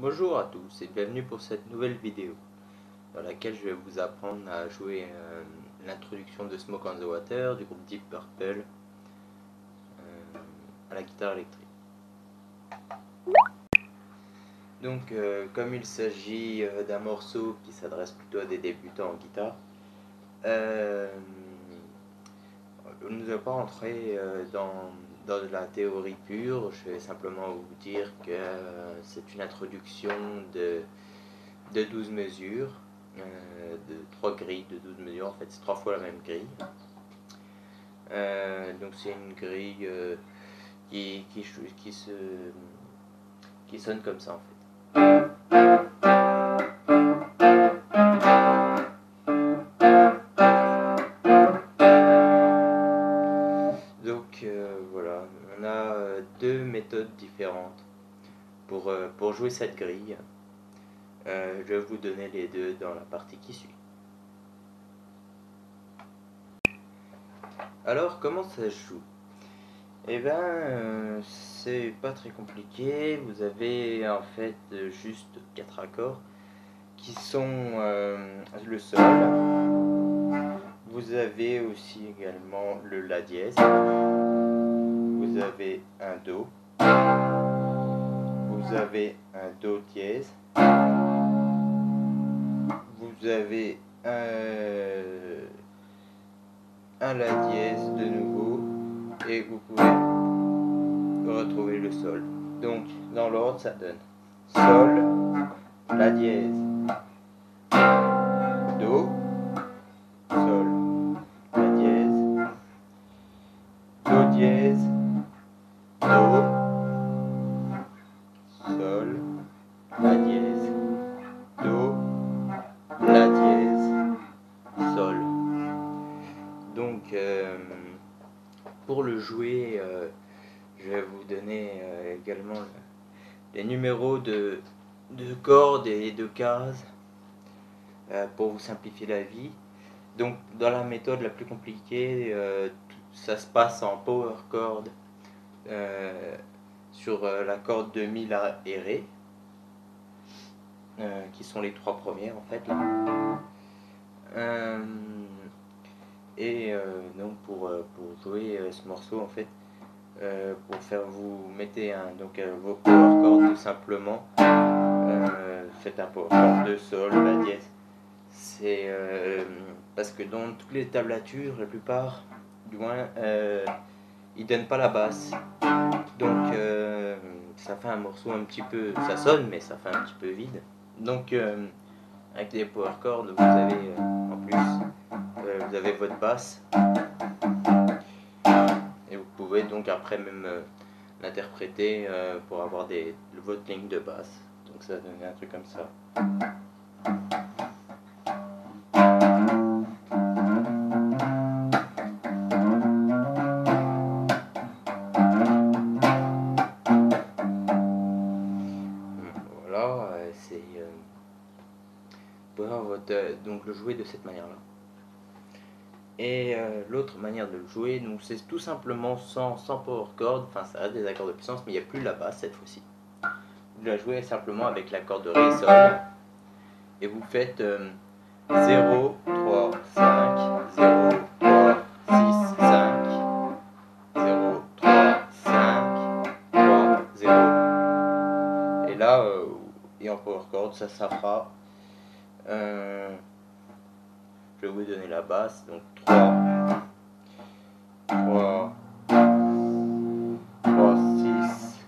Bonjour à tous et bienvenue pour cette nouvelle vidéo dans laquelle je vais vous apprendre à jouer l'introduction de Smoke on the Water du groupe Deep Purple à la guitare électrique. Donc comme il s'agit d'un morceau qui s'adresse plutôt à des débutants en guitare, nous ne allons pas rentrer dans de la théorie pure. Je vais simplement vous dire que c'est une introduction de 12 mesures, de 3 grilles de 12 mesures, en fait c'est 3 fois la même grille. Donc c'est une grille qui sonne comme ça en fait. Donc voilà, on a deux méthodes différentes pour jouer cette grille. Je vais vous donner les deux dans la partie qui suit. Alors comment ça se joue? Eh ben c'est pas très compliqué. Vous avez en fait juste 4 accords qui sont le sol. Vous avez aussi également le la dièse. Vous avez un do. Vous avez un do dièse. Vous avez un la dièse de nouveau. Et vous pouvez retrouver le sol. Donc dans l'ordre ça donne sol, la dièse, do, sol, la dièse, do dièse, do, sol, la dièse, do, la dièse, sol. Donc pour le jouer, je vais vous donner également les numéros de cordes et de cases pour vous simplifier la vie. Donc dans la méthode la plus compliquée, ça se passe en power chord sur la corde de mi, la et ré, qui sont les 3 premières en fait là. Donc pour jouer ce morceau en fait, pour faire, vous mettez vos power chords tout simplement. Faites un power chord de sol, la dièse. C'est parce que dans toutes les tablatures, la plupart, du moins, ils donnent pas la basse. Donc ça fait un morceau un petit peu, ça sonne, mais ça fait un petit peu vide. Donc avec les power chords, vous avez en plus, vous avez votre basse. Et vous pouvez donc après même l'interpréter pour avoir votre ligne de basse. Donc ça donne un truc comme ça. Voilà, c'est donc le jouer de cette manière-là. Et l'autre manière de le jouer, donc c'est tout simplement sans power chord. Enfin, ça a des accords de puissance, mais il n'y a plus la basse cette fois-ci. Vous la jouez simplement avec l'accord de ré et sol. Et vous faites 0, 3, 5, 0, 3, 6, 5, 0, 3, 5, 3, 0. Et là, et en power chord, ça fera. Je vais vous donner la basse, donc 3, 3, 3, 6,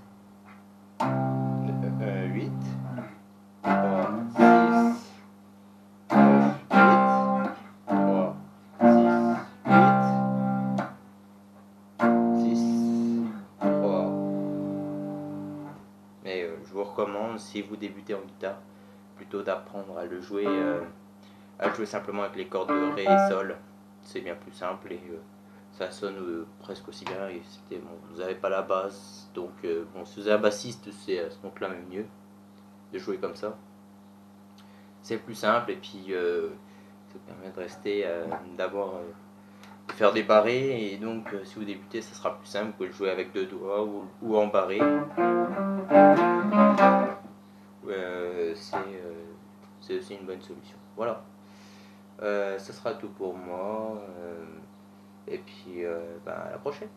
8, 3, 6, 9, 8, 3, 6, 8, 6, 3. Mais je vous recommande, si vous débutez en guitare, plutôt d'apprendre à le jouer simplement avec les cordes de ré et sol. C'est bien plus simple et ça sonne presque aussi bien. Et bon, vous n'avez pas la basse, donc bon, si vous êtes un bassiste, c'est à ce moment-là même mieux de jouer comme ça. C'est plus simple et puis ça permet de rester, de faire des barrés. Et donc si vous débutez, ça sera plus simple. Vous pouvez le jouer avec 2 doigts ou en barré. c'est aussi une bonne solution. Voilà, ce sera tout pour moi. Et puis, à la prochaine.